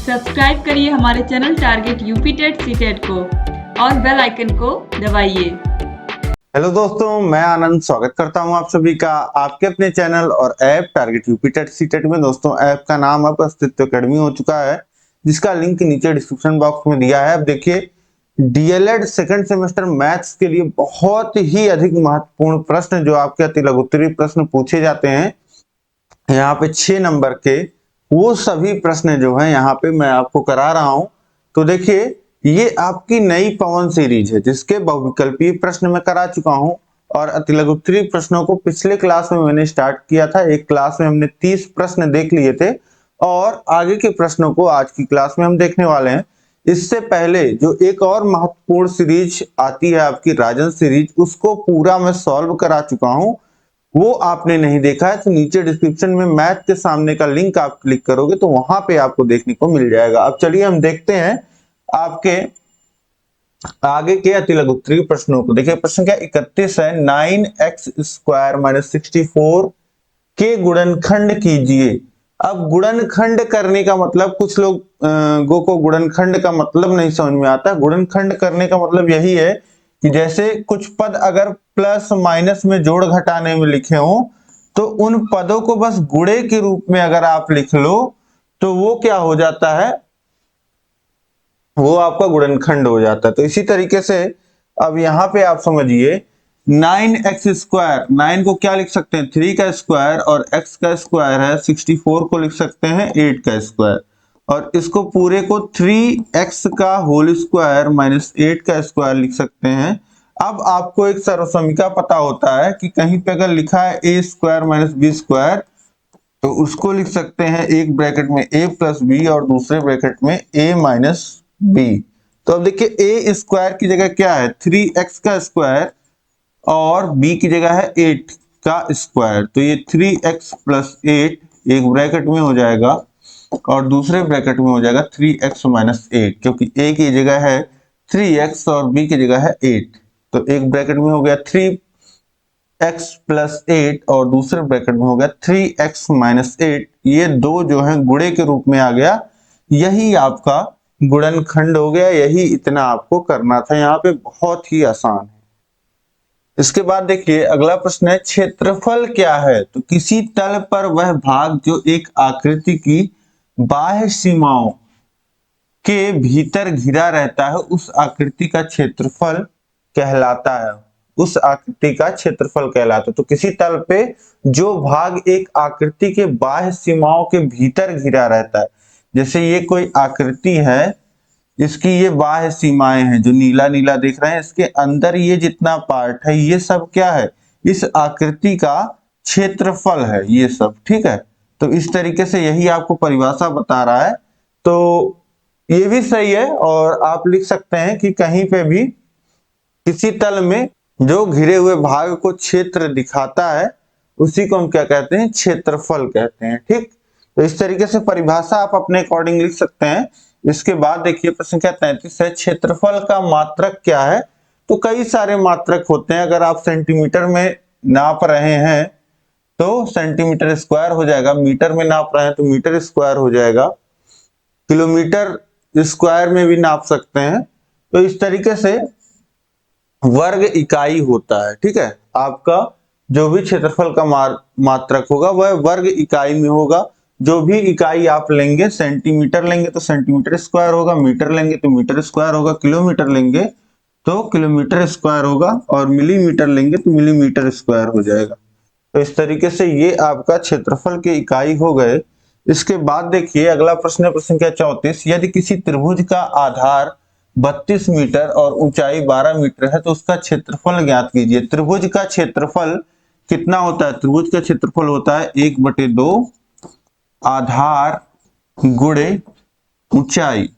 Subscribe करिए हमारे channel target UP TET CTET को और बेल आइकन को दबाइए। हेलो दोस्तों, मैं आनंद स्वागत करता हूं आप सभी का आपके अपने चैनल और app target UP TET CTET में। दोस्तों, ऐप का नाम अब अस्तित्व अकेडमी हो चुका है, जिसका लिंक नीचे डिस्क्रिप्शन बॉक्स में दिया है। अब देखिए, डीएलएड सेकंड सेमेस्टर मैथ्स के लिए बहुत ही अधिक महत्वपूर्ण प्रश्न जो आपके अति लघुत्तरीय प्रश्न पूछे जाते हैं यहाँ पे 6 नंबर के, वो सभी प्रश्न जो है यहाँ पे मैं आपको करा रहा हूं। तो देखिए, ये आपकी नई पवन सीरीज है जिसके बहुविकल्पीय प्रश्न मैं करा चुका हूं और अति लघुत्तरीय प्रश्नों को पिछले क्लास में मैंने स्टार्ट किया था। एक क्लास में हमने 30 प्रश्न देख लिए थे और आगे के प्रश्नों को आज की क्लास में हम देखने वाले हैं। इससे पहले जो एक और महत्वपूर्ण सीरीज आती है आपकी राजन सीरीज, उसको पूरा मैं सॉल्व करा चुका हूं। वो आपने नहीं देखा है तो नीचे डिस्क्रिप्शन में मैथ के सामने का लिंक आप क्लिक करोगे तो वहां पे आपको देखने को मिल जाएगा। अब चलिए हम देखते हैं आपके आगे के अति लघुत्तरीय प्रश्नों को। देखिए, प्रश्न क्या 31 है, 9x² - 64 के गुणनखंड कीजिए। अब गुणनखंड करने का मतलब, कुछ लोग को गुणनखंड का मतलब नहीं समझ में आता। गुणनखंड करने का मतलब यही है कि जैसे कुछ पद अगर प्लस माइनस में जोड़ घटाने में लिखे हो तो उन पदों को बस गुणे के रूप में अगर आप लिख लो तो वो क्या हो जाता है, वो आपका गुणनखंड हो जाता है। तो इसी तरीके से अब यहां पे आप समझिए, 9x², 9 को क्या लिख सकते हैं 3 का स्क्वायर और x का स्क्वायर है 64 को लिख सकते हैं 8 का स्क्वायर, और इसको पूरे को 3x का होल स्क्वायर माइनस 8 का स्क्वायर लिख सकते हैं। अब आपको एक सर्वसमीका पता होता है कि कहीं पे अगर लिखा है a² माइनस b² तो उसको लिख सकते हैं एक ब्रैकेट में a प्लस बी और दूसरे ब्रैकेट में a माइनस बी। तो अब देखिए, a² की जगह क्या है 3x का स्क्वायर और b की जगह है 8 का स्क्वायर, तो ये 3x प्लस 8 एक ब्रैकेट में हो जाएगा और दूसरे ब्रैकेट में हो जाएगा 3x माइनस 8, क्योंकि a की जगह है 3x और b की जगह है 8, तो एक ब्रैकेट में हो गया 3x प्लस 8 और दूसरे ब्रैकेट में हो गया 3x माइनस 8। ये दो जो है गुणे के रूप में आ गया, यही आपका गुणनखंड हो गया। यही इतना आपको करना था, यहाँ पे बहुत ही आसान है। इसके बाद देखिए, अगला प्रश्न है, क्षेत्रफल क्या है? तो किसी तल पर वह भाग जो एक आकृति की बाह्य सीमाओं के भीतर घिरा रहता है उस आकृति का क्षेत्रफल कहलाता है। उस आकृति का क्षेत्रफल कहलाता है। तो किसी तल पे जो भाग एक आकृति के बाह्य सीमाओं के भीतर घिरा रहता है, जैसे ये कोई आकृति है, इसकी ये बाह्य सीमाएं हैं जो नीला नीला दिख रहे हैं, इसके अंदर ये जितना पार्ट है ये सब क्या है, इस आकृति का क्षेत्रफल है ये सब। ठीक है, तो इस तरीके से यही आपको परिभाषा बता रहा है। तो ये भी सही है, और आप लिख सकते हैं कि कहीं पे भी किसी तल में जो घिरे हुए भाग को क्षेत्र दिखाता है उसी को हम क्या कहते हैं, क्षेत्रफल कहते हैं। ठीक, तो इस तरीके से परिभाषा आप अपने अकॉर्डिंग लिख सकते हैं। इसके बाद देखिए, प्रश्न क्या 33 है, क्षेत्रफल का मात्रक क्या है? तो कई सारे मात्रक होते हैं। अगर आप सेंटीमीटर में नाप रहे हैं तो सेंटीमीटर स्क्वायर हो जाएगा, मीटर में नाप रहे हैं तो मीटर स्क्वायर हो जाएगा, किलोमीटर स्क्वायर में भी नाप सकते हैं। तो इस तरीके से वर्ग इकाई होता है। ठीक है, आपका जो भी क्षेत्रफल का मात्रक होगा वह वर्ग इकाई में होगा। जो भी इकाई आप लेंगे, सेंटीमीटर लेंगे तो सेंटीमीटर स्क्वायर होगा, मीटर लेंगे तो मीटर स्क्वायर होगा, किलोमीटर लेंगे तो किलोमीटर स्क्वायर होगा, और मिलीमीटर लेंगे तो मिलीमीटर स्क्वायर हो जाएगा। तो इस तरीके से ये आपका क्षेत्रफल के इकाई हो गए। इसके बाद देखिए, अगला प्रश्न है, प्रश्न क्या 34, यदि किसी त्रिभुज का आधार 32 मीटर और ऊंचाई 12 मीटर है तो उसका क्षेत्रफल ज्ञात कीजिए। त्रिभुज का क्षेत्रफल कितना होता है? त्रिभुज का क्षेत्रफल होता है 1/2 आधार गुणे ऊंचाई,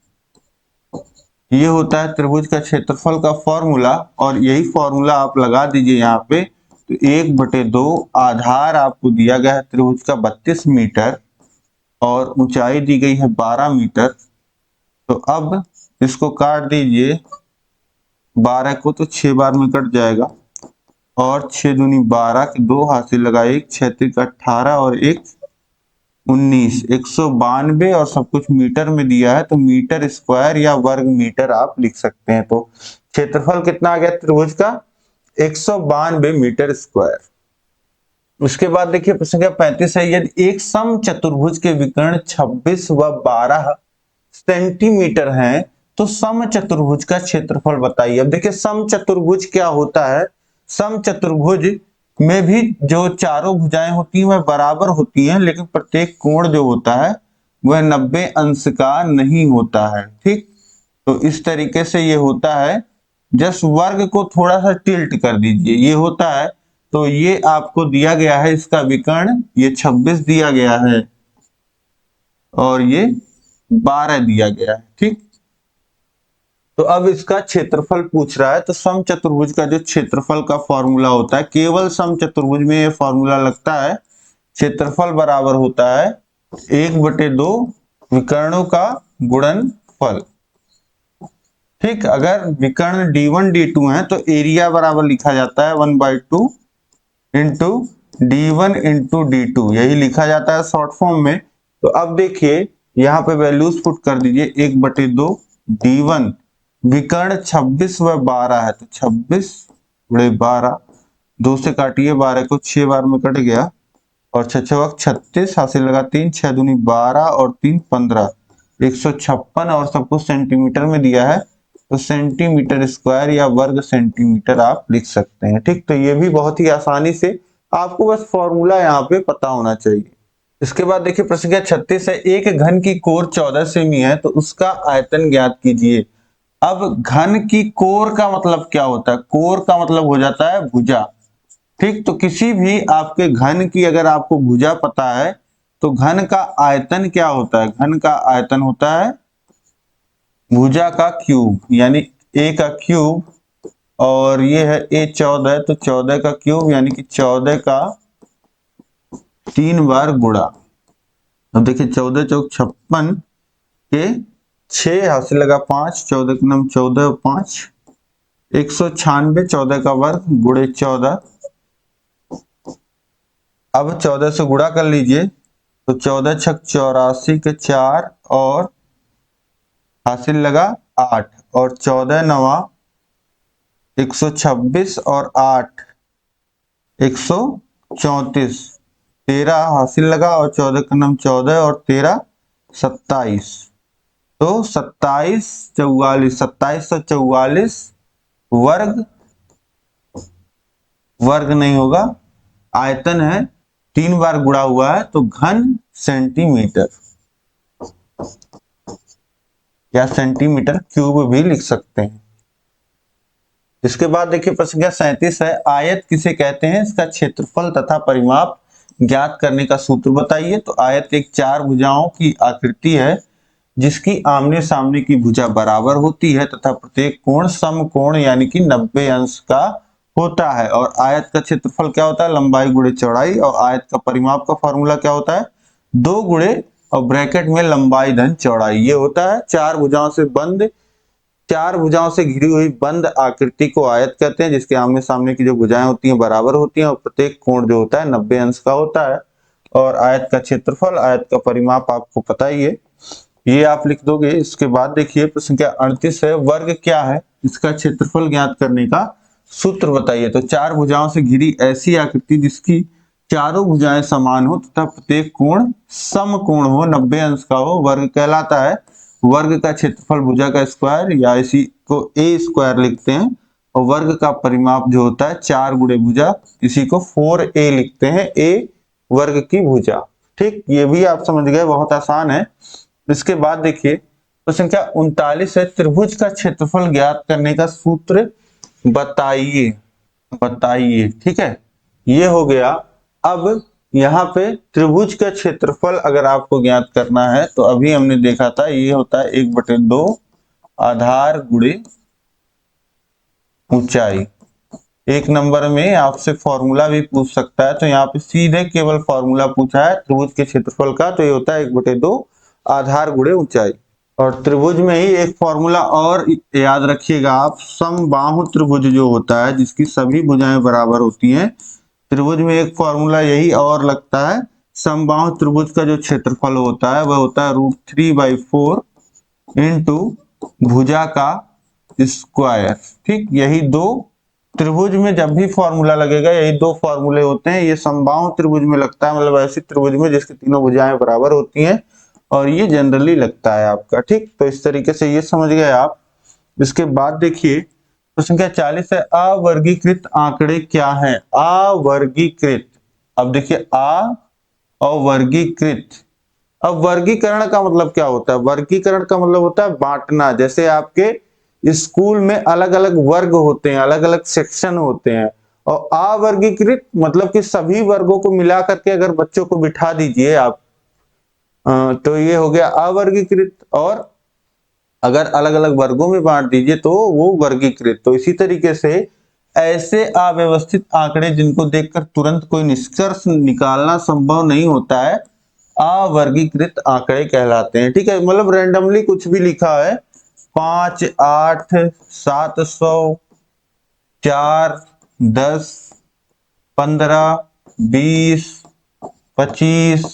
ये होता है त्रिभुज का क्षेत्रफल का फॉर्मूला, और यही फॉर्मूला आप लगा दीजिए यहाँ पे। तो 1/2 आधार आपको दिया गया है त्रिभुज का 32 मीटर और ऊंचाई दी गई है 12 मीटर। तो अब इसको काट दीजिए, 12 को तो 6 बार में कट जाएगा, और 6 दूनी 12 के 2 हाथ से लगाए, 6 × 18 और 1 19, 192 और सब कुछ मीटर में दिया है तो मीटर स्क्वायर या वर्ग मीटर आप लिख सकते हैं। तो क्षेत्रफल कितना आ गया त्रिभुज का 192 मीटर स्क्वायर। उसके बाद देखिए प्रश्न संख्या 35 है, यदि एक सम चतुर्भुज के विकर्ण 26 व 12 सेंटीमीटर हैं तो सम चतुर्भुज का क्षेत्रफल बताइए। अब देखिए सम चतुर्भुज क्या होता है, सम चतुर्भुज में भी जो चारों भुजाएं होती हैं वह बराबर होती हैं, लेकिन प्रत्येक कोण जो होता है वह 90 अंश का नहीं होता है। ठीक, तो इस तरीके से ये होता है। जस्ट वर्ग को थोड़ा सा टिल्ट कर दीजिए, ये होता है। तो ये आपको दिया गया है, इसका विकर्ण ये 26 दिया गया है और ये 12 दिया गया है। ठीक, तो अब इसका क्षेत्रफल पूछ रहा है। तो सम चतुर्भुज का जो क्षेत्रफल का फॉर्मूला होता है, केवल सम चतुर्भुज में ये फॉर्मूला लगता है, क्षेत्रफल बराबर होता है 1/2 विकर्णों का गुणनफल। ठीक, अगर विकर्ण d1 d2 है तो एरिया बराबर लिखा जाता है 1/2 इंटू d1 इंटू d2, यही लिखा जाता है शॉर्ट फॉर्म में। तो अब देखिए यहाँ पे वैल्यूज पुट कर दीजिए, 1/2 d1 विकर्ण 26 व 12 है तो 26/12, 2 से काटिए 12 को, 6 बार में कट गया और 6 36, हासिल लगा 3, 6 दूनी 12 और 3 15, 156 और सब कुछ सेंटीमीटर में दिया है तो सेंटीमीटर स्क्वायर या वर्ग सेंटीमीटर आप लिख सकते हैं। ठीक, तो ये भी बहुत ही आसानी से, आपको बस फॉर्मूला यहाँ पे पता होना चाहिए। इसके बाद देखिए प्रश्न संख्या 36 है, एक घन की कोर 14 सेमी है तो उसका आयतन ज्ञात कीजिए। अब घन की कोर का मतलब क्या होता है, कोर का मतलब हो जाता है भुजा। ठीक, तो किसी भी आपके घन की अगर आपको भुजा पता है तो घन का आयतन क्या होता है, घन का आयतन होता है भुजा का क्यूब, यानी a का क्यूब, और ये है a 14 तो 14 का क्यूब यानी कि 14 का 3 बार गुणा। अब देखिए 14 चौक 56 के 6, हासिल लगा 5, 14 के नाम 14 और 5, 196, 14 का वर्ग गुणे 14। अब 14 से गुणा कर लीजिए तो 14 छक 84 के 4 और हासिल लगा 8 और 14 नवा 126 और 8 134, 13 हासिल लगा और 14 का नाम 14 और 13 27, तो 27 44, 2744 वर्ग, वर्ग नहीं होगा, आयतन है, 3 बार गुणा हुआ है तो घन सेंटीमीटर या सेंटीमीटर क्यूब भी लिख सकते हैं। इसके बाद देखिए प्रश्न संख्या 37 है, आयत किसे कहते हैं, इसका क्षेत्रफल तथा परिमाप ज्ञात करने का सूत्र बताइए। तो आयत एक 4 भुजाओं की आकृति है जिसकी आमने सामने की भुजा बराबर होती है तथा प्रत्येक कोण समकोण यानी कि 90 अंश का होता है। और आयत का क्षेत्रफल क्या होता है, लंबाई गुणे चौड़ाई, और आयत का परिमाप का फॉर्मूला क्या होता है, 2 गुणे और ब्रैकेट में लंबाई धन चौड़ाई। ये होता है 4 भुजाओं से बंद, 4 भुजाओं से घिरी हुई बंद आकृति को आयत कहते हैं, जिसके आमने सामने की जो भुजाएं होती हैं बराबर होती हैं और प्रत्येक कोण जो होता है 90 अंश का होता है। और आयत का क्षेत्रफल, आयत का परिमाप आपको पता ही है, ये आप लिख दोगे। इसके बाद देखिए प्रश्न संख्या 38 है, वर्ग क्या है, इसका क्षेत्रफल ज्ञात करने का सूत्र बताइए। तो 4 भुजाओं से घिरी ऐसी आकृति जिसकी चारों भुजाएं समान हो तथा प्रत्येक कोण समकोण हो, 90 अंश का हो, वर्ग कहलाता है। वर्ग का क्षेत्रफल भुजा का स्क्वायर या इसी को a स्क्वायर लिखते हैं, और वर्ग का परिमाप जो होता है 4 गुणे भुजा, इसी को 4a लिखते हैं, a वर्ग की भुजा। ठीक, ये भी आप समझ गए, बहुत आसान है। इसके बाद देखिए प्रश्न संख्या 39 है, त्रिभुज का क्षेत्रफल ज्ञात करने का सूत्र बताइए, बताइए। ठीक है, ये हो गया। अब यहाँ पे त्रिभुज का क्षेत्रफल अगर आपको ज्ञात करना है तो अभी हमने देखा था ये होता है 1/2 आधार गुणे ऊंचाई। 1 नंबर में आपसे फॉर्मूला भी पूछ सकता है, तो यहाँ पे सीधे केवल फॉर्मूला पूछा है त्रिभुज के क्षेत्रफल का, तो ये होता है 1/2 आधार गुणे ऊंचाई। और त्रिभुज में ही एक फॉर्मूला और याद रखिएगा आप, समबाहु त्रिभुज जो होता है जिसकी सभी भुजाएं बराबर होती हैं, त्रिभुज में एक फॉर्मूला यही और लगता है, समबाहु त्रिभुज का जो क्षेत्रफल होता है वह होता है √3/4 इंटू भुजा का स्क्वायर। ठीक, यही दो त्रिभुज में जब भी फॉर्मूला लगेगा यही दो फॉर्मूले होते हैं। ये समबाहु त्रिभुज में लगता है, मतलब ऐसी त्रिभुज में जिसकी तीनों भुजाएं बराबर होती हैं, और ये जनरली लगता है आपका। ठीक, तो इस तरीके से ये समझ गए आप। इसके बाद देखिए प्रश्न संख्या 40 है, अवर्गीकृत आंकड़े क्या है? अवर्गीकृत, अब देखिए अवर्गीकृत। अब वर्गीकरण का मतलब क्या होता है? वर्गीकरण का मतलब होता है बांटना। जैसे आपके स्कूल में अलग अलग वर्ग होते हैं, अलग अलग सेक्शन होते हैं, और अवर्गीकृत मतलब कि सभी वर्गों को मिला करके अगर बच्चों को बिठा दीजिए आप, तो ये हो गया अवर्गीकृत। और अगर अलग अलग वर्गों में बांट दीजिए तो वो वर्गीकृत। तो इसी तरीके से ऐसे अव्यवस्थित आंकड़े जिनको देखकर तुरंत कोई निष्कर्ष निकालना संभव नहीं होता है, अवर्गीकृत आंकड़े कहलाते हैं। ठीक है, मतलब रैंडमली कुछ भी लिखा है, 5, 8, 700, 4, 10, 15, 20, 25,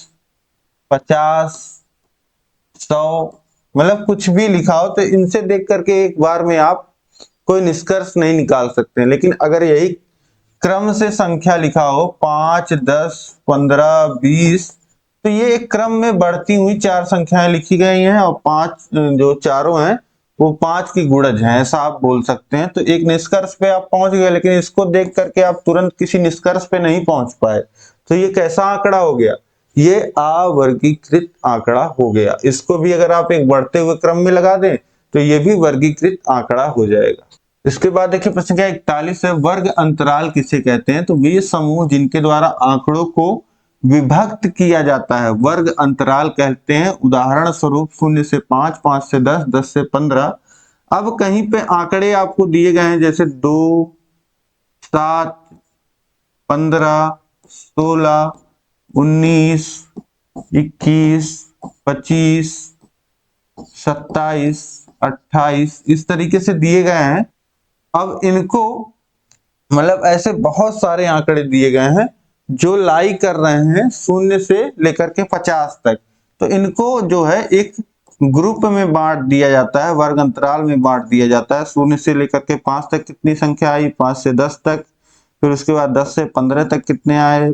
50, 100, मतलब कुछ भी लिखा हो, तो इनसे देख करके एक बार में आप कोई निष्कर्ष नहीं निकाल सकते। लेकिन अगर यही क्रम से संख्या लिखा हो 5, 10, 15, 20, तो ये एक क्रम में बढ़ती हुई चार संख्याएं लिखी गई हैं, और पांच जो चारों हैं वो 5 की गुणज हैं, ऐसा आप बोल सकते हैं। तो एक निष्कर्ष पे आप पहुंच गए, लेकिन इसको देख करके आप तुरंत किसी निष्कर्ष पे नहीं पहुंच पाए। तो ये कैसा आंकड़ा हो गया? ये अवर्गीकृत आंकड़ा हो गया। इसको भी अगर आप एक बढ़ते हुए क्रम में लगा दें तो ये भी वर्गीकृत आंकड़ा हो जाएगा। इसके बाद देखिए प्रश्न संख्या 41 है, वर्ग अंतराल किसे कहते हैं? तो वे समूह जिनके द्वारा आंकड़ों को विभक्त किया जाता है वर्ग अंतराल कहते हैं। उदाहरण स्वरूप 0 से 5, 5 से 10, 10 से 15। अब कहीं पे आंकड़े आपको दिए गए हैं जैसे 2, 7, 15, 16, 19, 21, 25, 27, 28 इस तरीके से दिए गए हैं। अब इनको मतलब ऐसे बहुत सारे आंकड़े दिए गए हैं जो लाई कर रहे हैं 0 से लेकर के 50 तक। तो इनको जो है एक ग्रुप में बांट दिया जाता है, वर्ग अंतराल में बांट दिया जाता है। 0 से लेकर के 5 तक कितनी संख्या आई? 5 से 10 तक। फिर उसके बाद 10 से 15 तक कितने आए?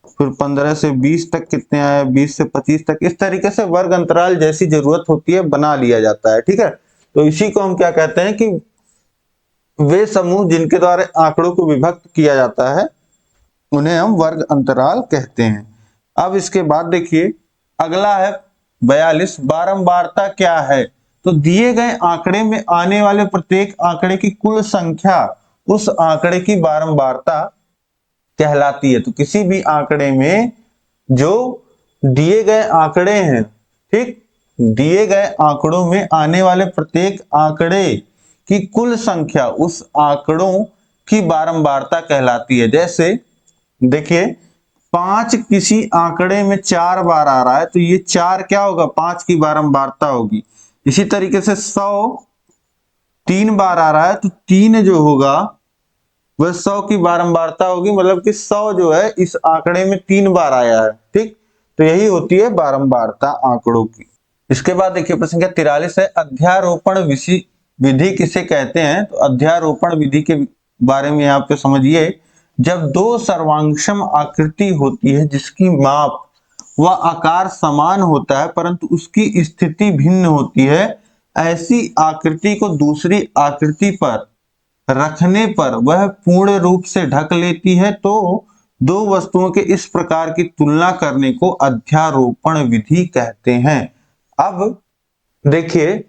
फिर 15 से 20 तक कितने आए? 20 से 25 तक। इस तरीके से वर्ग अंतराल जैसी जरूरत होती है बना लिया जाता है। ठीक है, तो इसी को हम क्या कहते हैं कि वे समूह जिनके द्वारा आंकड़ों को विभक्त किया जाता है उन्हें हम वर्ग अंतराल कहते हैं। अब इसके बाद देखिए अगला है 42, बारंबारता क्या है? तो दिए गए आंकड़े में आने वाले प्रत्येक आंकड़े की कुल संख्या उस आंकड़े की बारंबारता कहलाती है। तो किसी भी आंकड़े में जो दिए गए आंकड़े हैं, ठीक, दिए गए आंकड़ों में आने वाले प्रत्येक आंकड़े की कुल संख्या उस आंकड़ों की बारंबारता कहलाती है। जैसे देखिए 5 किसी आंकड़े में 4 बार आ रहा है, तो ये 4 क्या होगा? 5 की बारंबारता होगी। इसी तरीके से 100 3 बार आ रहा है, तो 3 जो होगा वह 100 की बारंबारता होगी, मतलब कि 100 जो है इस आंकड़े में 3 बार आया है। ठीक, तो यही होती है बारंबारता आंकड़ों की। इसके बाद देखिए प्रश्न संख्या 43 है, अध्यारोपण विधि किसे कहते हैं? तो अध्यारोपण विधि के बारे में आप तो समझिए, जब दो सर्वांगसम आकृति होती है जिसकी माप व आकार समान होता है परंतु उसकी स्थिति भिन्न होती है, ऐसी आकृति को दूसरी आकृति पर रखने पर वह पूर्ण रूप से ढक लेती है। तो दो वस्तुओं के इस प्रकार की तुलना करने को अध्यारोपण विधि कहते हैं। अब देखिए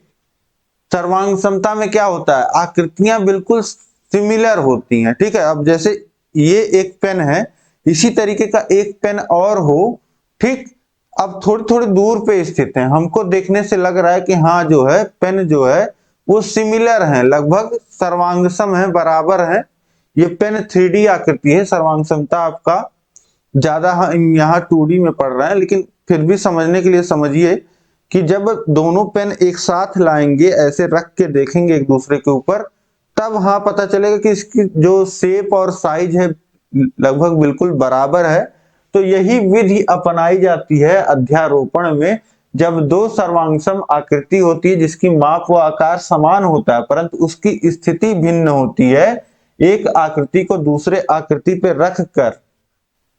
सर्वांग समता में क्या होता है? आकृतियां बिल्कुल सिमिलर होती हैं। ठीक है, अब जैसे ये एक पेन है, इसी तरीके का एक पेन और हो, ठीक, अब थोड़ी थोड़ी दूर पे स्थित है, हमको देखने से लग रहा है कि हाँ जो है पेन जो है वो सिमिलर है, लगभग सर्वांगसम है, बराबर है। ये पेन 3D आकृति है, सर्वांग समता आपका ज्यादा हम यहाँ 2D में पढ़ रहे हैं, लेकिन फिर भी समझने के लिए समझिए कि जब दोनों पेन एक साथ लाएंगे, ऐसे रख के देखेंगे एक दूसरे के ऊपर, तब हाँ पता चलेगा कि इसकी जो शेप और साइज है लगभग बिल्कुल बराबर है। तो यही विधि अपनाई जाती है अध्यारोपण में, जब दो सर्वांगसम आकृति होती है जिसकी माप व आकार समान होता है परंतु उसकी स्थिति भिन्न होती है। एक आकृति को दूसरे आकृति पे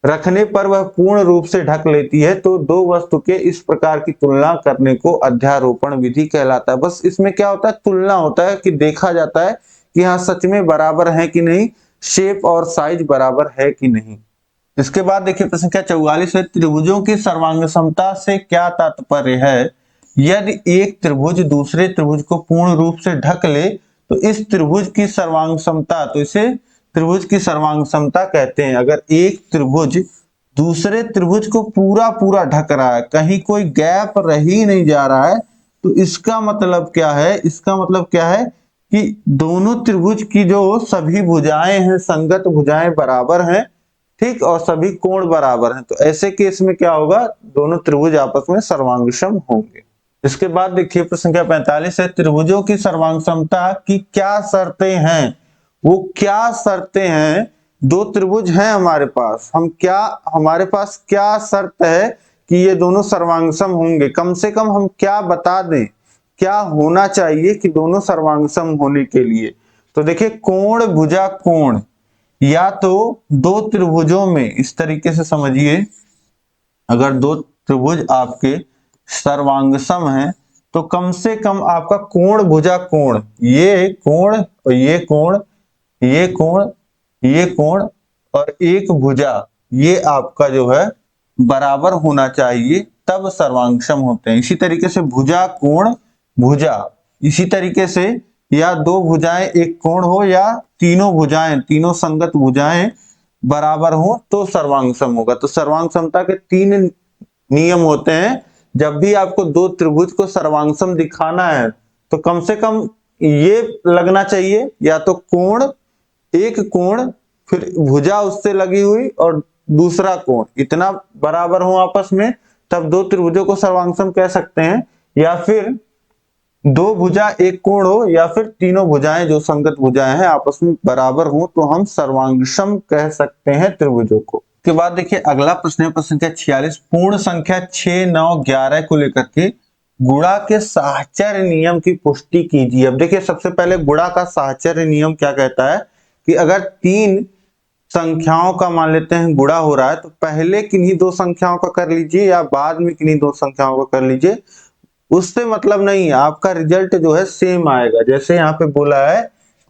रखने पर वह पूर्ण रूप से ढक लेती है, तो दो वस्तु के इस प्रकार की तुलना करने को अध्यारोपण विधि कहलाता है। बस इसमें क्या होता है, तुलना होता है कि देखा जाता है कि हाँ सच में बराबर है कि नहीं, शेप और साइज बराबर है कि नहीं। इसके बाद देखिए प्रश्न क्या 44 है, त्रिभुजों की सर्वांग समता से क्या तात्पर्य है? यदि एक त्रिभुज दूसरे त्रिभुज को पूर्ण रूप से ढक ले तो इस त्रिभुज की सर्वांग समता, तो इसे त्रिभुज की सर्वांग समता कहते हैं। अगर एक त्रिभुज दूसरे त्रिभुज को पूरा पूरा ढक रहा है, कहीं कोई गैप रह ही नहीं जा रहा है, तो इसका मतलब क्या है, इसका मतलब क्या है कि दोनों त्रिभुज की जो सभी भुजाएं हैं, संगत भुजाएं बराबर हैं, ठीक, और सभी कोण बराबर हैं। तो ऐसे केस में क्या होगा, दोनों त्रिभुज आपस में सर्वांगसम होंगे। इसके बाद देखिए प्रश्न संख्या 45 है, त्रिभुजों की सर्वांग समता की क्या शर्तें हैं? वो क्या शर्तें हैं? दो त्रिभुज हैं हमारे पास, हमारे पास क्या शर्त है कि ये दोनों सर्वांगसम होंगे? कम से कम हम क्या बता दें, क्या होना चाहिए कि दोनों सर्वांगसम होने के लिए? तो देखिए कोण भुजा कोण, या तो दो त्रिभुजों में, इस तरीके से समझिए, अगर दो त्रिभुज आपके सर्वांगसम है तो कम से कम आपका कोण भुजा कोण, ये कोण और ये कोण, ये कोण, ये कोण और एक भुजा, ये आपका जो है बराबर होना चाहिए, तब सर्वांगसम होते हैं। इसी तरीके से भुजा कोण भुजा, इसी तरीके से या दो भुजाएं एक कोण हो या तीनों भुजाएं, तीनों संगत भुजाएं बराबर हो तो सर्वांगसम होगा। तो सर्वांग समता के तीन नियम होते हैं। जब भी आपको दो त्रिभुज को सर्वांगसम दिखाना है तो कम से कम ये लगना चाहिए, या तो कोण, एक कोण, फिर भुजा उससे लगी हुई और दूसरा कोण, इतना बराबर हो आपस में, तब दो त्रिभुजों को सर्वांगसम कह सकते हैं। या फिर दो भुजा एक कोण हो, या फिर तीनों भुजाएं जो संगत भुजाएं हैं आपस में बराबर हो, तो हम सर्वांगसम कह सकते हैं त्रिभुजों को। के बाद देखिए अगला प्रश्न है, प्रश्न संख्या 46, पूर्ण संख्या 6, 9, 11 को लेकर के गुणा के साहचर्य नियम की पुष्टि कीजिए। अब देखिए सबसे पहले गुणा का साहचर्य नियम क्या कहता है कि अगर तीन संख्याओं का मान लेते हैं गुणा हो रहा है, तो पहले किन्हीं दो संख्याओं का कर लीजिए या बाद में किन्हीं दो संख्याओं का कर लीजिए, उससे मतलब नहीं है, आपका रिजल्ट जो है सेम आएगा। जैसे यहाँ पे बोला है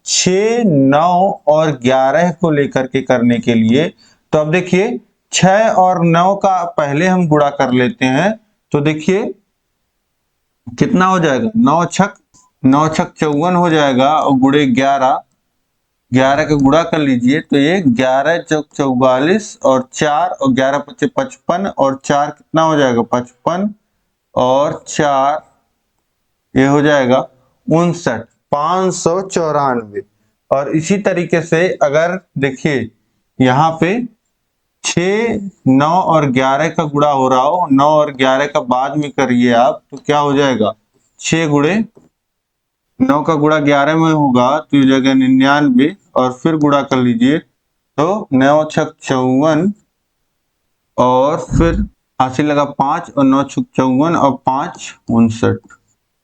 6, 9 और 11 को लेकर के करने के लिए, तो अब देखिए 6 और 9 का पहले हम गुणा कर लेते हैं, तो देखिए कितना हो जाएगा, 9 छक 54 हो जाएगा, और गुणे 11, 11 का गुणा कर लीजिए, तो ये 11 चौक 44 और 4 और 11 पचे 55 और 4 कितना हो जाएगा 55 और 4 ये हो जाएगा 59, 594। और इसी तरीके से अगर देखिए यहाँ पे 6, 9 और 11 का गुणा हो रहा हो, 9 और 11 का बाद में करिए आप, तो क्या हो जाएगा 6 गुणे 9 का गुणा 11 में होगा तो ये जगह 99, और फिर गुणा कर लीजिए तो 9 छक 54 और फिर हासिल लगा 5 और 9 छक 54 और 5 59।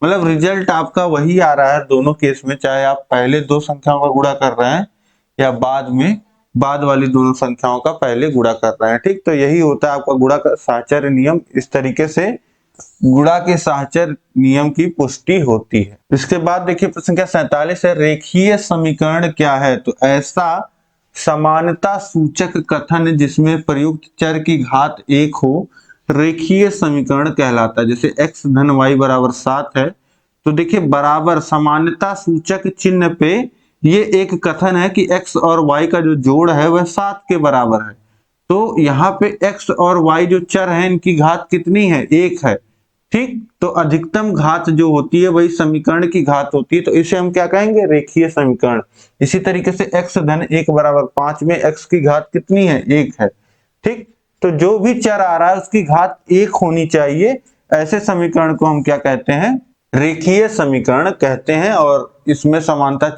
मतलब रिजल्ट आपका वही आ रहा है दोनों केस में, चाहे आप पहले दो संख्याओं का गुणा कर रहे हैं या बाद वाली दोनों संख्याओं का पहले गुणा कर रहे हैं, ठीक। तो यही होता है आपका गुणा का साहचर्य नियम। इस तरीके से गुणा के साहचर्य नियम की पुष्टि होती है। इसके बाद देखिए प्रश्न संख्या 47 है, रेखीय समीकरण क्या है? तो ऐसा समानता सूचक कथन जिसमें प्रयुक्त चर की घात 1 हो रेखीय समीकरण कहलाता है। जैसे x धन y बराबर 7 है, तो देखिए बराबर समानता सूचक चिन्ह पे ये एक कथन है कि x और y का जो जोड़ है वह 7 के बराबर है। तो यहाँ पे x और y जो चर है इनकी घात कितनी है? 1 है, ठीक। तो अधिकतम घात जो होती है वही समीकरण की घात होती है, तो इसे हम क्या कहेंगे? रेखीय समीकरण। इसी तरीके से x धन 1 बराबर 5 में x की घात कितनी है? 1 है, ठीक। तो जो भी चर आ रहा है उसकी घात 1 होनी चाहिए, ऐसे समीकरण को हम क्या कहते हैं? रेखीय समीकरण कहते हैं। और इसमें समानता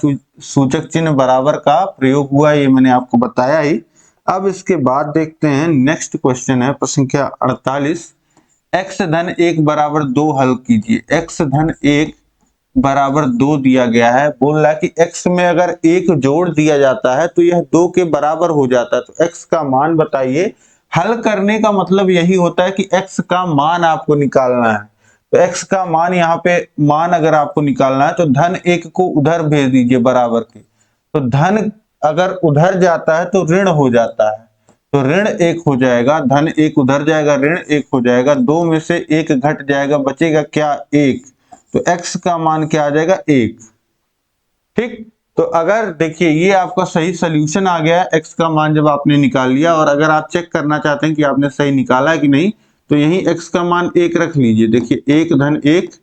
सूचक चिन्ह बराबर का प्रयोग हुआ, ये मैंने आपको बताया ही। अब इसके बाद देखते हैं नेक्स्ट क्वेश्चन है प्रश्न संख्या 48। x धन 1 बराबर 2 हल कीजिए। x धन 1 बराबर 2 दिया गया है। बोल रहा है कि x में अगर 1 जोड़ दिया जाता है तो यह 2 के बराबर हो जाता है। तो x का मान बताइए। हल करने का मतलब यही होता है कि x का मान आपको निकालना है। तो x का मान यहाँ पे मान अगर आपको निकालना है तो धन 1 को उधर भेज दीजिए बराबर के। तो धन अगर उधर जाता है तो ऋण हो जाता है। तो ऋण 1 हो जाएगा, धन 1 उधर जाएगा, ऋण 1 हो जाएगा। 2 में से 1 घट जाएगा, बचेगा क्या? 1। तो x का मान क्या आ जाएगा? 1। ठीक। तो अगर देखिए ये आपका सही सोल्यूशन आ गया है x का मान जब आपने निकाल लिया। और अगर आप चेक करना चाहते हैं कि आपने सही निकाला है कि नहीं, तो यही x का मान 1 रख लीजिए। देखिए 1 धन 1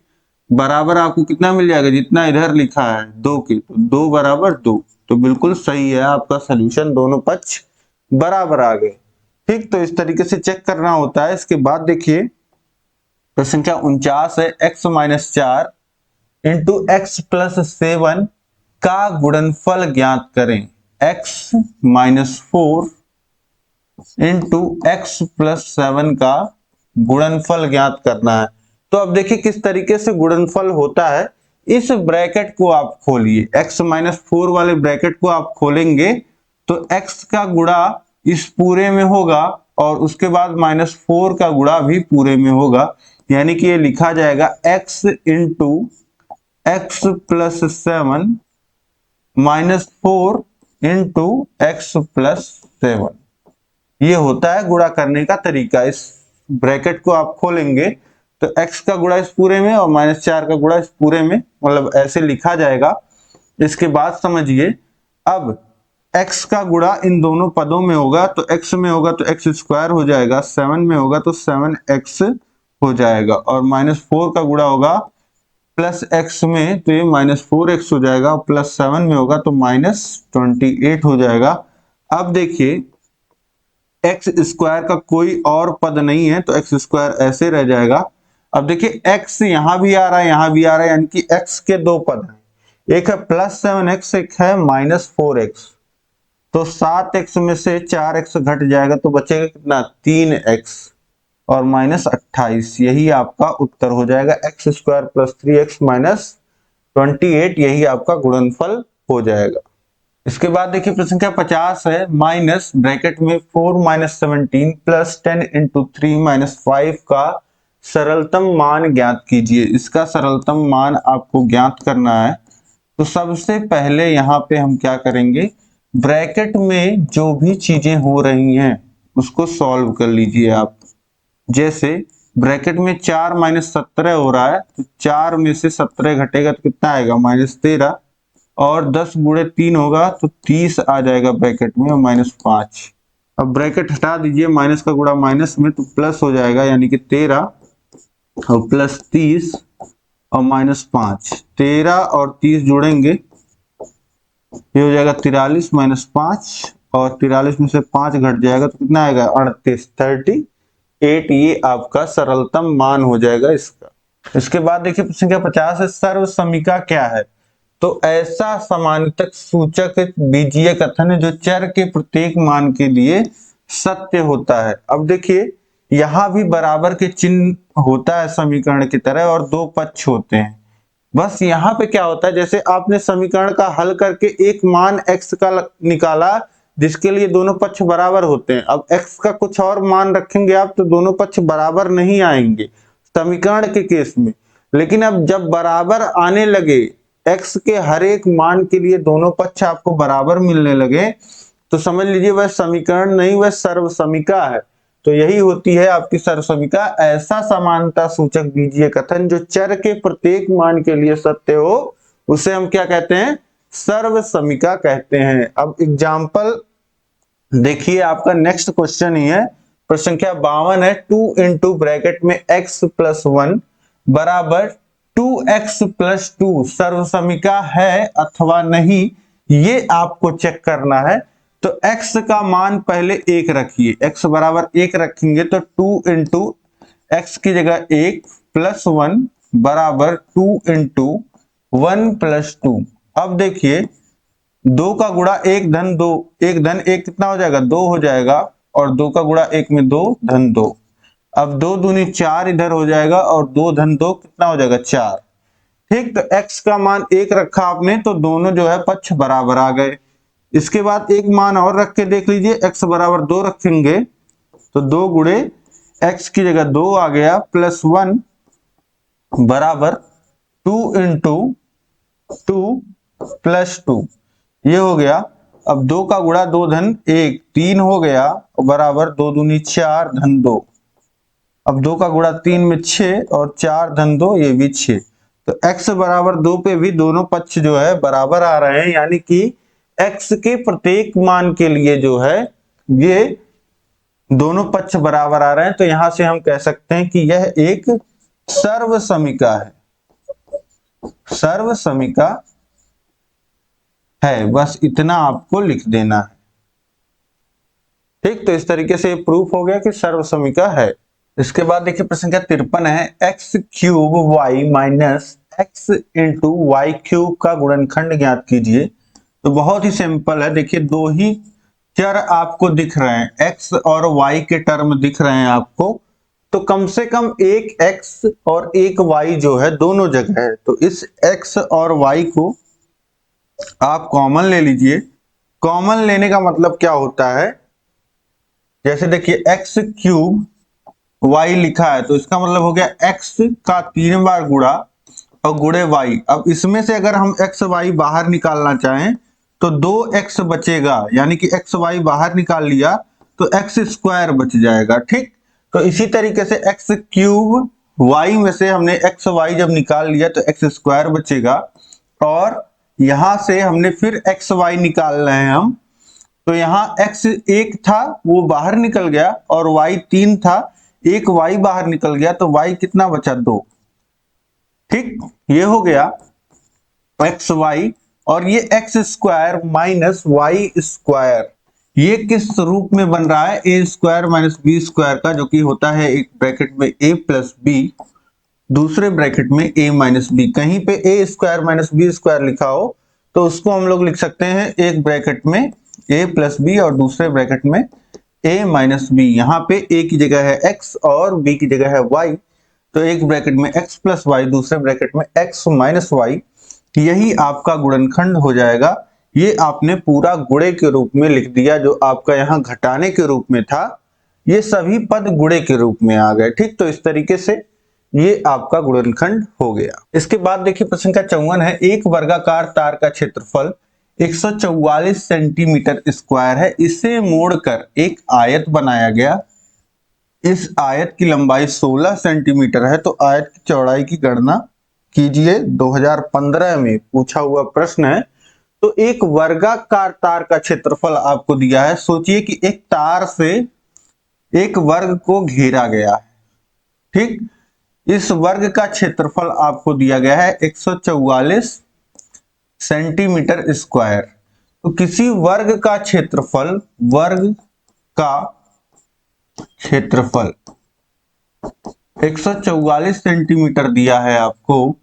बराबर आपको कितना मिल जाएगा? जितना इधर लिखा है 2 के, तो 2 बराबर 2। तो बिल्कुल सही है आपका सोल्यूशन, दोनों पक्ष बराबर आ गए। ठीक। तो इस तरीके से चेक करना होता है। इसके बाद देखिए प्रश्न संख्या 49 है। x minus 4 into x plus 7 का गुणनफल ज्ञात करें। x minus 4 into x plus 7 का गुणनफल ज्ञात करना है। तो अब देखिए किस तरीके से गुणनफल होता है। इस ब्रैकेट को आप खोलिए, x माइनस 4 वाले ब्रैकेट को आप खोलेंगे तो x का गुणा इस पूरे में होगा और उसके बाद माइनस 4 का गुणा भी पूरे में होगा। यानी कि ये लिखा जाएगा x into x plus 7 minus 4 into x plus 7। ये होता है गुणा करने का तरीका। इस ब्रैकेट को आप खोलेंगे तो x का गुणा इस पूरे में और माइनस 4 का गुणा इस पूरे में, मतलब ऐसे लिखा जाएगा। इसके बाद समझिए, अब x का गुणा इन दोनों पदों में होगा तो x में होगा तो एक्स स्क्वायर हो जाएगा, 7 में होगा तो 7x हो जाएगा, और माइनस 4 का गुणा होगा प्लस x में तो ये माइनस 4x हो जाएगा, प्लस 7 में होगा तो माइनस 28 हो जाएगा। अब देखिए एक्स स्क्वायर का कोई और पद नहीं है तो एक्स स्क्वायर ऐसे रह जाएगा। अब देखिए x यहां भी आ रहा है, यहां भी आ रहा है, यानी कि x के दो पद हैं। एक है प्लस 7x, एक है माइनस 4x। तो 7x में से 4x घट जाएगा तो बचेगा कितना? 3x और माइनस 28। यही आपका उत्तर हो जाएगा। X square plus 3x minus 28, यही आपका गुणनफल हो जाएगा। इसके बाद देखिए प्रश्न संख्या 50 है। माइनस ब्रैकेट में 4 माइनस 17 प्लस 10 इंटू 3 माइनस 5 का सरलतम मान ज्ञात कीजिए। इसका सरलतम मान आपको ज्ञात करना है। तो सबसे पहले यहाँ पे हम क्या करेंगे, ब्रैकेट में जो भी चीजें हो रही हैं उसको सॉल्व कर लीजिए आप। जैसे ब्रैकेट में 4 माइनस 17 हो रहा है तो 4 में से 17 घटेगा तो कितना आएगा? माइनस 13, और 10 गुणे 3 होगा तो 30 आ जाएगा ब्रैकेट में, और माइनस 5। अब ब्रैकेट हटा दीजिए, माइनस का गुणा माइनस में तो प्लस हो जाएगा, यानी कि 13 और प्लस 30 और माइनस 5। 13 और 30 जोड़ेंगे ये हो जाएगा 43 माइनस 5, और 43 में से 5 घट जाएगा तो कितना आएगा? 38, 38। ये आपका सरलतम मान हो जाएगा इसका। इसके बाद देखिए प्रश्न संख्या 50 है। सर्व समीका क्या है? तो ऐसा समानतक सूचक बीजीय कथन है जो चर के प्रत्येक मान के लिए सत्य होता है। अब देखिए यहां भी बराबर के चिन्ह होता है समीकरण की तरह, और दो पक्ष होते हैं। बस यहाँ पे क्या होता है, जैसे आपने समीकरण का हल करके एक मान x का निकाला जिसके लिए दोनों पक्ष बराबर होते हैं। अब x का कुछ और मान रखेंगे आप तो दोनों पक्ष बराबर नहीं आएंगे समीकरण के केस में। लेकिन अब जब बराबर आने लगे, x के हर एक मान के लिए दोनों पक्ष आपको बराबर मिलने लगे, तो समझ लीजिए वह समीकरण नहीं, वह सर्व समीका है। तो यही होती है आपकी सर्व समीका। ऐसा समानता सूचक बीजीय कथन जो चर के प्रत्येक मान के लिए सत्य हो, उसे हम क्या कहते हैं? सर्व समीका कहते हैं। अब एग्जाम्पल देखिए, आपका नेक्स्ट क्वेश्चन ही है, प्रश्न संख्या 52 है। 2 इंटू ब्रैकेट में x प्लस 1 बराबर 2x प्लस 2 सर्व समीका है अथवा नहीं, ये आपको चेक करना है। तो x का मान पहले 1 रखिए, x बराबर 1 रखेंगे तो 2 इंटू एक्स की जगह 1 प्लस 1 बराबर 2 इंटू 1 प्लस 2। अब देखिए 2 का गुणा 1 धन 2, 1 धन 1 कितना हो जाएगा 2 हो जाएगा, और 2 का गुणा 1 में 2 धन 2। अब 2 दूनी 4 इधर हो जाएगा और 2 धन 2 कितना हो जाएगा 4। ठीक, तो x का मान 1 रखा आपने तो दोनों जो है पक्ष बराबर आ गए। इसके बाद एक मान और रख के देख लीजिए, x बराबर 2 रखेंगे तो 2 गुणे x की जगह 2 आ गया प्लस 1 बराबर 2 इंटू 2 प्लस 2, ये हो गया। अब 2 का गुणा 2 धन 1 3 हो गया बराबर 2 दूनी 4 धन 2। अब 2 का गुणा 3 में 6 और 4 धन 2 ये भी 6। तो x बराबर 2 पे भी दोनों पक्ष जो है बराबर आ रहे हैं, यानी कि x के प्रत्येक मान के लिए जो है ये दोनों पक्ष बराबर आ रहे हैं। तो यहां से हम कह सकते हैं कि यह एक सर्वसमिका है, सर्वसमिका है। बस इतना आपको लिख देना है। ठीक, तो इस तरीके से प्रूफ हो गया कि सर्वसमिका है। इसके बाद देखिए प्रश्न संख्या 53 है, x cube y minus x into y cube का गुणनखंड ज्ञात कीजिए। तो बहुत ही सिंपल है, देखिए दो ही चर आपको दिख रहे हैं, x और y के टर्म दिख रहे हैं आपको, तो कम से कम एक x और एक y जो है दोनों जगह है। तो इस x और y को आप कॉमन ले लीजिए। कॉमन लेने का मतलब क्या होता है, जैसे देखिए x क्यूब y लिखा है तो इसका मतलब हो गया x का 3 बार गुणा और गुणे y। अब इसमें से अगर हम x y बाहर निकालना चाहें तो 2x बचेगा, यानी कि x y बाहर निकाल लिया तो x स्क्वायर बच जाएगा। ठीक, तो इसी तरीके से x क्यूब y में से हमने x y जब निकाल लिया तो x स्क्वायर बचेगा, और यहां से हमने फिर x y निकाल रहे हैं हम, तो यहाँ x 1 था वो बाहर निकल गया और y 3 था, एक y बाहर निकल गया तो y कितना बचा 2। ठीक, ये हो गया एक्स वाई, और ये x square minus y square ये किस रूप में बन रहा है, a square minus b square का, जो कि होता है एक ब्रैकेट में ए प्लस बी, दूसरे ब्रैकेट में ए माइनस बी। कहीं पे a square minus b square लिखा हो तो उसको हम लोग लिख सकते हैं एक ब्रैकेट में ए प्लस बी और दूसरे ब्रैकेट में ए माइनस बी। यहाँ पे ए की जगह है एक्स और बी की जगह है वाई, तो एक ब्रैकेट में x प्लस वाई, दूसरे ब्रैकेट में x माइनस वाई, यही आपका गुणनखंड हो जाएगा। ये आपने पूरा गुणे के रूप में लिख दिया, जो आपका यहाँ घटाने के रूप में था ये सभी पद गुणे के रूप में आ गए। ठीक, तो इस तरीके से ये आपका गुणनखंड हो गया। इसके बाद देखिए प्रश्न का 54 है, एक वर्गाकार तार का क्षेत्रफल 144 सेंटीमीटर स्क्वायर है, इसे मोड़कर एक आयत बनाया गया। इस आयत की लंबाई 16 सेंटीमीटर है, तो आयत की चौड़ाई की गणना कीजिए। 2015 में पूछा हुआ प्रश्न है। तो एक वर्गाकार तार का क्षेत्रफल आपको दिया है। सोचिए कि एक तार से एक वर्ग को घेरा गया है। ठीक, इस वर्ग का क्षेत्रफल आपको दिया गया है 144 सेंटीमीटर स्क्वायर। तो किसी वर्ग का क्षेत्रफल, वर्ग का क्षेत्रफल 144 सेंटीमीटर दिया है आपको,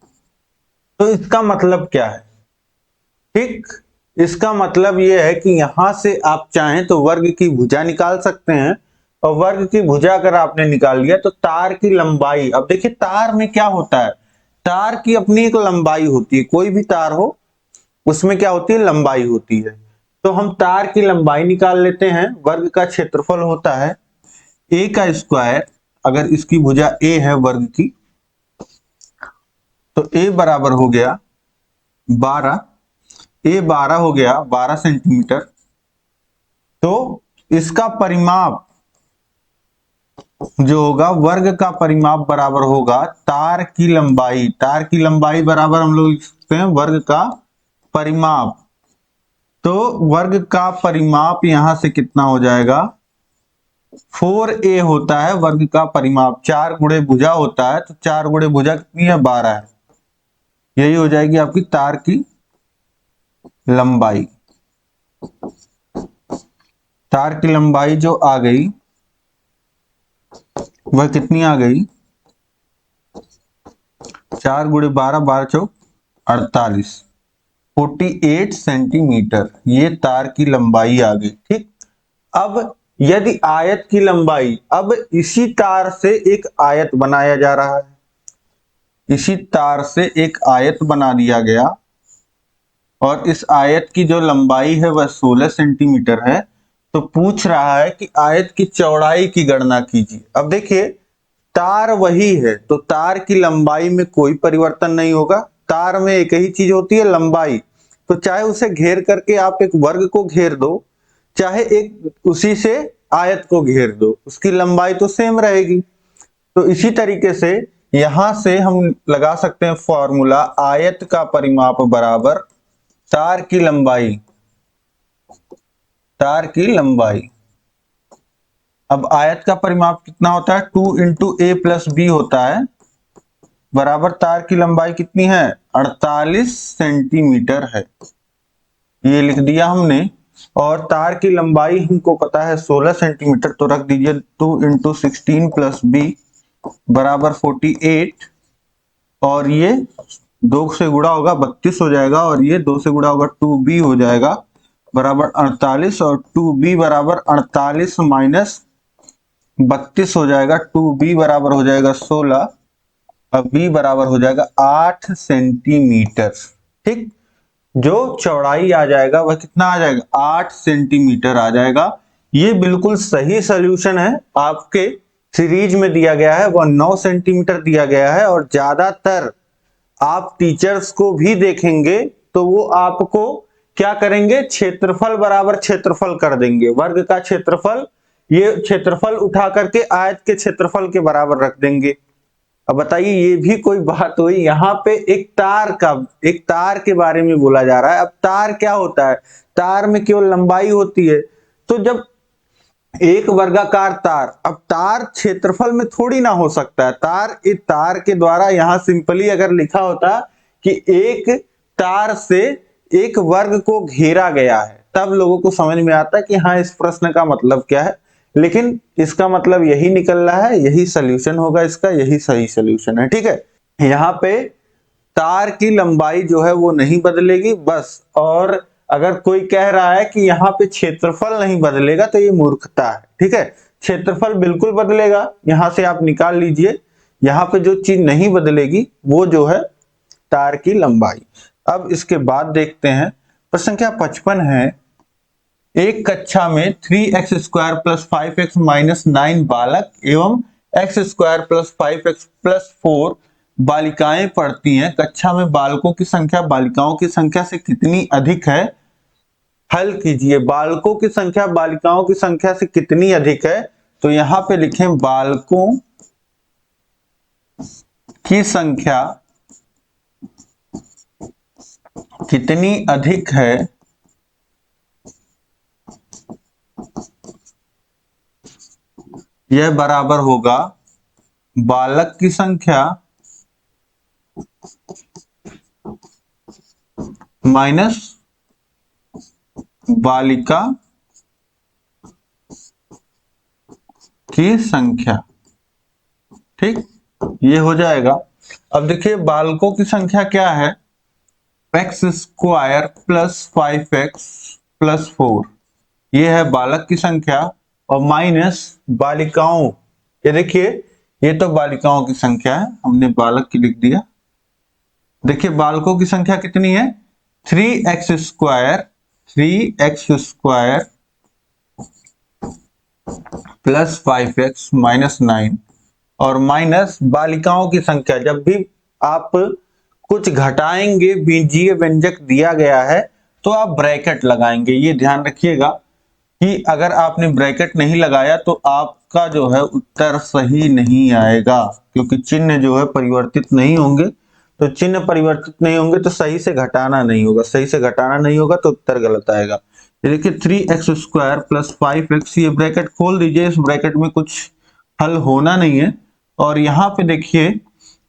तो इसका मतलब क्या है। ठीक, इसका मतलब यह है कि यहां से आप चाहें तो वर्ग की भुजा निकाल सकते हैं, और वर्ग की भुजा अगर आपने निकाल लिया तो तार की लंबाई, अब देखिए तार में क्या होता है, तार की अपनी एक लंबाई होती है, कोई भी तार हो उसमें क्या होती है, लंबाई होती है। तो हम तार की लंबाई निकाल लेते हैं। वर्ग का क्षेत्रफल होता है ए का स्क्वायर, अगर इसकी भुजा ए है वर्ग की, तो ए बराबर हो गया 12, ए 12 हो गया 12 सेंटीमीटर। तो इसका परिमाप जो होगा, वर्ग का परिमाप बराबर होगा तार की लंबाई। तार की लंबाई बराबर हम लोग लिख सकते हैं वर्ग का परिमाप। तो वर्ग का परिमाप यहां से कितना हो जाएगा, 4a होता है वर्ग का परिमाप। 4 गुणे भुजा होता है, तो 4 गुणे भुजा कितनी है, 12 है। यही हो जाएगी आपकी तार की लंबाई। तार की लंबाई जो आ गई वह कितनी आ गई, 4 गुणे 12, 12 चौक 48। 48 सेंटीमीटर ये तार की लंबाई आ गई। ठीक, अब यदि आयत की लंबाई, अब इसी तार से एक आयत बनाया जा रहा है, इसी तार से एक आयत बना दिया गया और इस आयत की जो लंबाई है वह 16 सेंटीमीटर है। तो पूछ रहा है कि आयत की चौड़ाई की गणना कीजिए। अब देखिए तार वही है तो तार की लंबाई में कोई परिवर्तन नहीं होगा। तार में एक ही चीज होती है, लंबाई। तो चाहे उसे घेर करके आप एक वर्ग को घेर दो, चाहे एक उसी से आयत को घेर दो, उसकी लंबाई तो सेम रहेगी। तो इसी तरीके से यहां से हम लगा सकते हैं फॉर्मूला, आयत का परिमाप बराबर तार की लंबाई, तार की लंबाई। अब आयत का परिमाप कितना होता है, 2 इंटू ए प्लस बी होता है, बराबर तार की लंबाई कितनी है, 48 सेंटीमीटर है। ये लिख दिया हमने। और तार की लंबाई हमको पता है 16 सेंटीमीटर, तो रख दीजिए 2 इंटू 16 प्लस बी बराबर 48। और ये 2 से गुणा होगा 32 हो जाएगा, और ये 2 से गुणा होगा 2b हो जाएगा बराबर 48, और 2b बराबर 48 माइनस 32 हो जाएगा, 2b बराबर हो जाएगा 16, अब b बराबर हो जाएगा 8 सेंटीमीटर। ठीक, जो चौड़ाई आ जाएगा वह कितना आ जाएगा, 8 सेंटीमीटर आ जाएगा। ये बिल्कुल सही सॉल्यूशन है। आपके सीरीज में दिया गया है वह 9 सेंटीमीटर दिया गया है, और ज्यादातर आप टीचर्स को भी देखेंगे तो वो आपको क्या करेंगे, क्षेत्रफल बराबर क्षेत्रफल कर देंगे। वर्ग का क्षेत्रफल, ये क्षेत्रफल उठा करके आयत के क्षेत्रफल के बराबर रख देंगे। अब बताइए ये भी कोई बात हुई। यहाँ पे एक तार के बारे में बोला जा रहा है। अब तार क्या होता है, तार में केवल लंबाई होती है। तो जब एक वर्गाकार तार, अब तार क्षेत्रफल में थोड़ी ना हो सकता है। तार के द्वारा यहां सिंपली अगर लिखा होता कि एक तार से एक वर्ग को घेरा गया है, तब लोगों को समझ में आता कि हाँ इस प्रश्न का मतलब क्या है। लेकिन इसका मतलब यही निकल रहा है, यही सोल्यूशन होगा इसका, यही सही सोल्यूशन है। ठीक है, यहाँ पे तार की लंबाई जो है वो नहीं बदलेगी बस। और अगर कोई कह रहा है कि यहाँ पे क्षेत्रफल नहीं बदलेगा तो ये मूर्खता है। ठीक है, क्षेत्रफल बिल्कुल बदलेगा, यहां से आप निकाल लीजिए। यहाँ पे जो चीज नहीं बदलेगी वो जो है तार की लंबाई। अब इसके बाद देखते हैं प्रश्न संख्या 55 है। एक कक्षा में 3x square plus 5x minus 9 बालक एवं x square plus 5x plus 4 बालिकाएं पढ़ती हैं। कक्षा में बालकों की संख्या बालिकाओं की संख्या से कितनी अधिक है, हल कीजिए। बालकों की संख्या बालिकाओं की संख्या से कितनी अधिक है, तो यहां पे लिखें बालकों की संख्या कितनी अधिक है, यह बराबर होगा बालक की संख्या माइनस बालिका की संख्या। ठीक, ये हो जाएगा। अब देखिए बालकों की संख्या क्या है, x square plus 5x plus 4, ये है बालक की संख्या, और माइनस बालिकाओं, ये देखिए ये तो बालिकाओं की संख्या है, हमने बालक की लिख दिया। देखिए बालकों की संख्या कितनी है, 3x square plus 5x minus 9, और माइनस बालिकाओं की संख्या। जब भी आप कुछ घटाएंगे, बीजीय व्यंजक दिया गया है तो आप ब्रैकेट लगाएंगे। ये ध्यान रखिएगा कि अगर आपने ब्रैकेट नहीं लगाया तो आपका जो है उत्तर सही नहीं आएगा, क्योंकि चिन्ह जो है परिवर्तित नहीं होंगे। तो चिन्ह परिवर्तित नहीं होंगे तो सही से घटाना नहीं होगा, सही से घटाना नहीं होगा तो उत्तर गलत आएगा। ये देखिए 3x स्क्वायर प्लस 5x, ये ब्रैकेट खोल दीजिए, इस ब्रैकेट में कुछ हल होना नहीं है। और यहाँ पे देखिए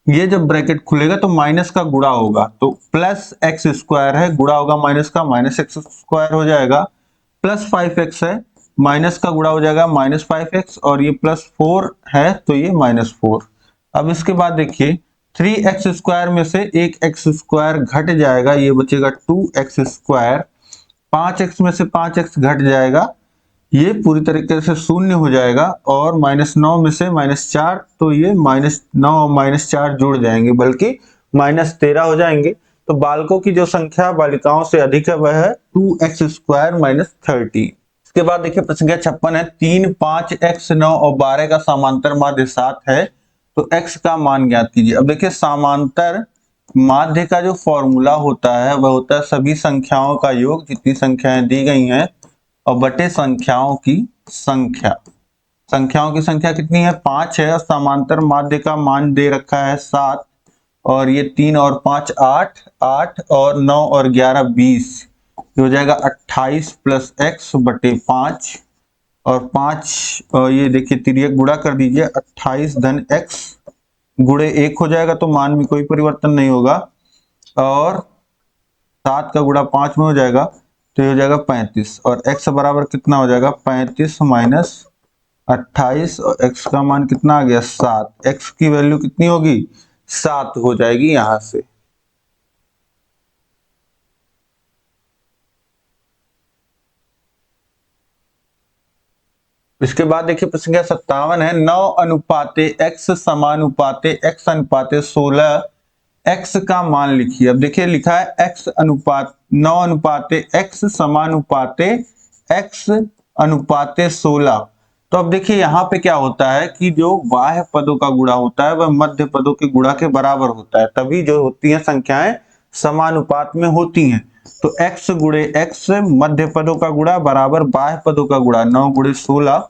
ये जब ब्रैकेट खुलेगा तो माइनस का गुणा होगा, तो प्लस एक्स स्क्वायर है, गुणा होगा माइनस का, माइनस एक्स स्क्वायर हो जाएगा, प्लस 5x है, माइनस का गुणा हो जाएगा माइनस 5x, और ये प्लस 4 है तो ये माइनस 4। अब इसके बाद देखिए 3x² में से एक x² घट जाएगा, ये बचेगा 2x²। 5x में से 5x घट जाएगा, ये पूरी तरीके से शून्य हो जाएगा। और -9 में से -4, तो ये -9 और -4 जुड़ जाएंगे, बल्कि -13 हो जाएंगे। तो बालकों की जो संख्या बालिकाओं से अधिक है वह है 2x² - 30। इसके बाद देखिए प्रश्न संख्या 56 है, 3, 5, x, 9 और 12 का समांतर माध्य 7 है, तो x का मान ज्ञात कीजिए। अब देखिए समांतर माध्य का जो फॉर्मूला होता है वह होता है सभी संख्याओं का योग, जितनी संख्याएं दी गई हैं, और बटे संख्याओं की संख्या। संख्याओं की संख्या कितनी है? 5 है, और समांतर माध्य का मान दे रखा है 7, और ये 3 और 5 8, 8 और 9 और 11 20, हो जाएगा 28 + x बटे 5। और 5 और ये देखिए तिर्यक गुणा कर दीजिए, 28 धन x गुणे 1 हो जाएगा, तो मान में कोई परिवर्तन नहीं होगा। और 7 का गुणा 5 में हो जाएगा, तो ये हो जाएगा 35। और x बराबर कितना हो जाएगा? 35 - 28, और x का मान कितना आ गया? 7। x की वैल्यू कितनी होगी? 7 हो जाएगी यहां से। इसके बाद देखिए प्रश्न संख्या 57 है, 9:x समानुपाते x अनुपाते 16, x का मान लिखिए। अब देखिए लिखा है x अनुपात 9:x समानुपाते x अनुपाते 16। तो अब देखिए यहाँ पे क्या होता है कि जो बाह्य पदों का गुणा होता है वह मध्य पदों के गुणा के बराबर होता है, तभी जो होती है संख्याएं समानुपात में होती हैं। तो x गुणे x मध्य पदों का गुणा बराबर बाह्य पदों का गुणा, 9 गुणे 16,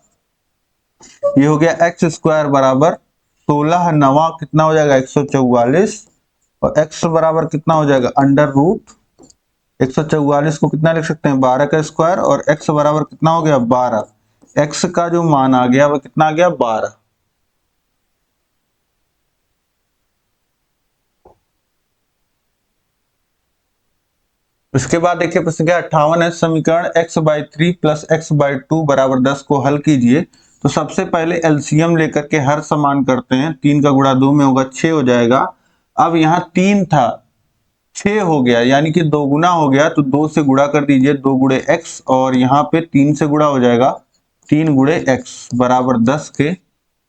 ये हो गया x² बराबर 16 9 कितना हो जाएगा? 144। और x बराबर कितना हो जाएगा? √ 144 को कितना लिख सकते हैं? 12 का स्क्वायर। और x बराबर कितना हो गया? 12। x का जो मान आ गया वह कितना आ गया? 12। इसके बाद देखिए प्रश्न संख्या 58 है, समीकरण x/3 + x/2 = 10 को हल कीजिए। तो सबसे पहले एलसीएम लेकर के हर समान करते हैं। 3 का गुणा 2 में होगा, 6 हो जाएगा। अब यहाँ 3 था, 6 हो गया, यानी कि 2 गुना हो गया, तो 2 से गुणा कर दीजिए, 2 गुणे x, और यहाँ पे 3 से गुणा हो जाएगा, 3 गुणे x बराबर 10 के।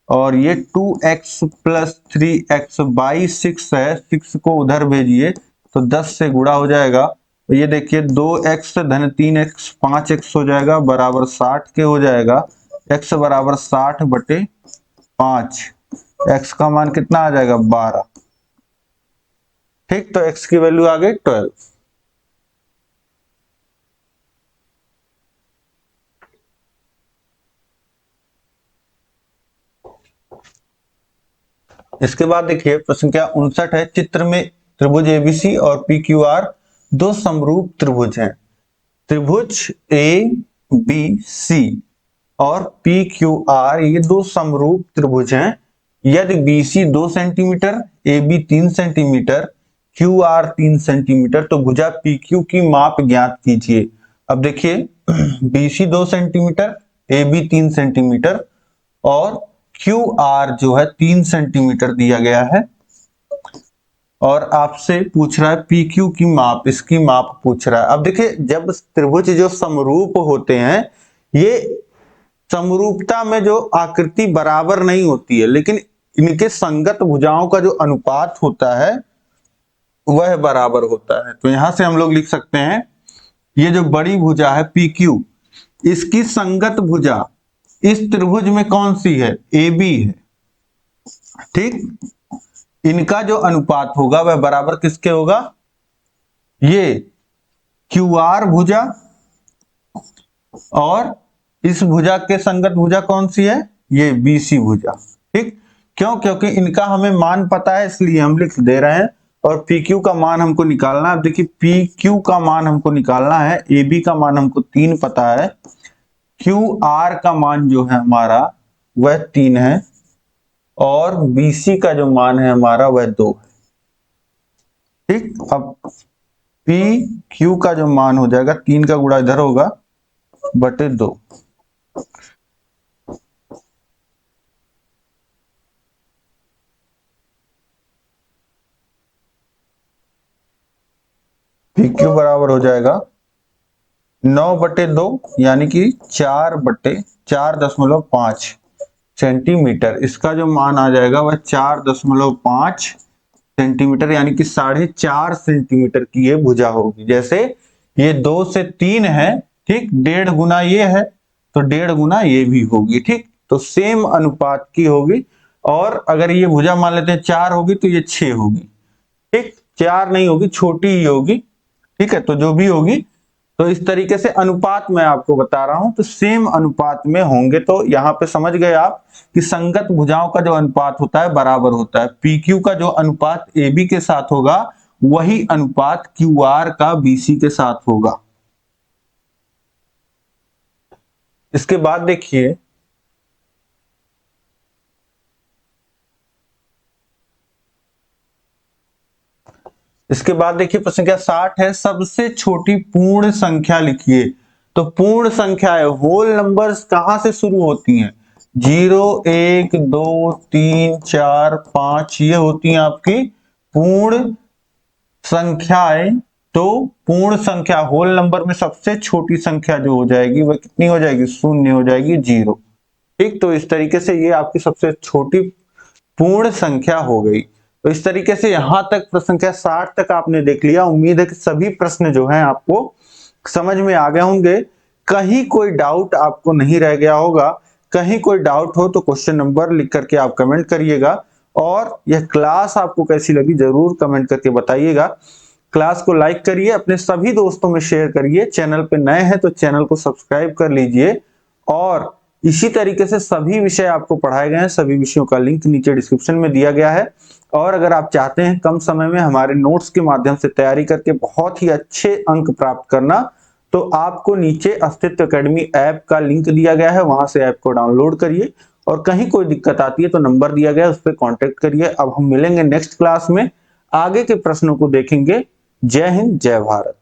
और ये 2x + 3x/6 है, 6 को उधर भेजिए तो 10 से गुणा हो जाएगा। तो ये देखिए 2x धन 3x 5x हो जाएगा, बराबर 60 के हो जाएगा। x बराबर 60 बटे 5, x का मान कितना आ जाएगा? 12। ठीक, तो x की वैल्यू आ गई 12। इसके बाद देखिए प्रश्न संख्या 59 है, चित्र में त्रिभुज एबीसी और PQR दो समरूप त्रिभुज हैं। त्रिभुज ABC और PQR ये दो समरूप त्रिभुज हैं। यदि BC 2 centimetre, AB 3 centimetre, QR 3 centimetre, तो भुजा PQ की माप ज्ञात कीजिए। अब देखिए BC 2 सेंटीमीटर, AB 3 सेंटीमीटर और QR जो है 3 सेंटीमीटर दिया गया है, और आपसे पूछ रहा है PQ की माप, इसकी माप पूछ रहा है। अब देखिए जब त्रिभुज जो समरूप होते हैं, ये समरूपता में जो आकृति बराबर नहीं होती है, लेकिन इनके संगत भुजाओं का जो अनुपात होता है वह बराबर होता है। तो यहां से हम लोग लिख सकते हैं, ये जो बड़ी भुजा है PQ, इसकी संगत भुजा इस त्रिभुज में कौन सी है? AB है। ठीक, इनका जो अनुपात होगा वह बराबर किसके होगा? ये QR भुजा और इस भुजा के संगत भुजा कौन सी है? ये BC भुजा। ठीक, क्यों? क्योंकि इनका हमें मान पता है, इसलिए हम लिख दे रहे हैं। और PQ का मान हमको निकालना है। अब देखिए PQ का मान हमको निकालना है, AB का मान हमको 3 पता है, QR का मान जो है हमारा वह 3 है, और BC का जो मान है हमारा वह 2 है। ठीक, अब PQ का जो मान हो जाएगा, 3 का गुणा इधर होगा बटे 2। PQ बराबर हो जाएगा 9/2 यानी कि 4/4.5 सेंटीमीटर। इसका जो मान आ जाएगा वह 4.5 सेंटीमीटर यानी कि 4.5 सेंटीमीटर की ये भुजा होगी। जैसे ये 2 से 3 है, ठीक, 1.5 गुना ये है तो 1.5 गुना ये भी होगी, ठीक। तो सेम अनुपात की होगी। और अगर ये भुजा मान लेते हैं 4 होगी तो ये 6 होगी, ठीक। 4 नहीं होगी, छोटी ही होगी, ठीक है। तो जो भी होगी, तो इस तरीके से अनुपात मैं आपको बता रहा हूं, तो सेम अनुपात में होंगे। तो यहाँ पे समझ गए आप कि संगत भुजाओं का जो अनुपात होता है बराबर होता है। PQ का जो अनुपात AB के साथ होगा वही अनुपात QR का BC के साथ होगा। इसके बाद देखिए प्रश्न संख्या 60 है, सबसे छोटी पूर्ण संख्या लिखिए। तो पूर्ण संख्या है, होल नंबर्स कहां से शुरू होती हैं? 0, 1, 2, 3, 4, 5 ये होती हैं आपकी पूर्ण संख्याएं। तो पूर्ण संख्या होल नंबर में सबसे छोटी संख्या जो हो जाएगी वह कितनी हो जाएगी? 0 हो जाएगी, 0, ठीक। तो इस तरीके से ये आपकी सबसे छोटी पूर्ण संख्या हो गई। तो इस तरीके से यहां तक प्रश्न संख्या 60 तक आपने देख लिया। उम्मीद है कि सभी प्रश्न जो हैं आपको समझ में आ गए होंगे। कहीं कोई डाउट आपको नहीं रह गया होगा। कहीं कोई डाउट हो तो क्वेश्चन नंबर लिख करके आप कमेंट करिएगा। और यह क्लास आपको कैसी लगी जरूर कमेंट करके बताइएगा। क्लास को लाइक करिए, अपने सभी दोस्तों में शेयर करिए। चैनल पे नए हैं तो चैनल को सब्सक्राइब कर लीजिए। और इसी तरीके से सभी विषय आपको पढ़ाए गए हैं, सभी विषयों का लिंक नीचे डिस्क्रिप्शन में दिया गया है। और अगर आप चाहते हैं कम समय में हमारे नोट्स के माध्यम से तैयारी करके बहुत ही अच्छे अंक प्राप्त करना, तो आपको नीचे अस्तित्व एकेडमी ऐप का लिंक दिया गया है, वहां से ऐप को डाउनलोड करिए। और कहीं कोई दिक्कत आती है तो नंबर दिया गया है, उस पर कॉन्टेक्ट करिए। अब हम मिलेंगे नेक्स्ट क्लास में, आगे के प्रश्नों को देखेंगे। जय हिंद, जय भारत।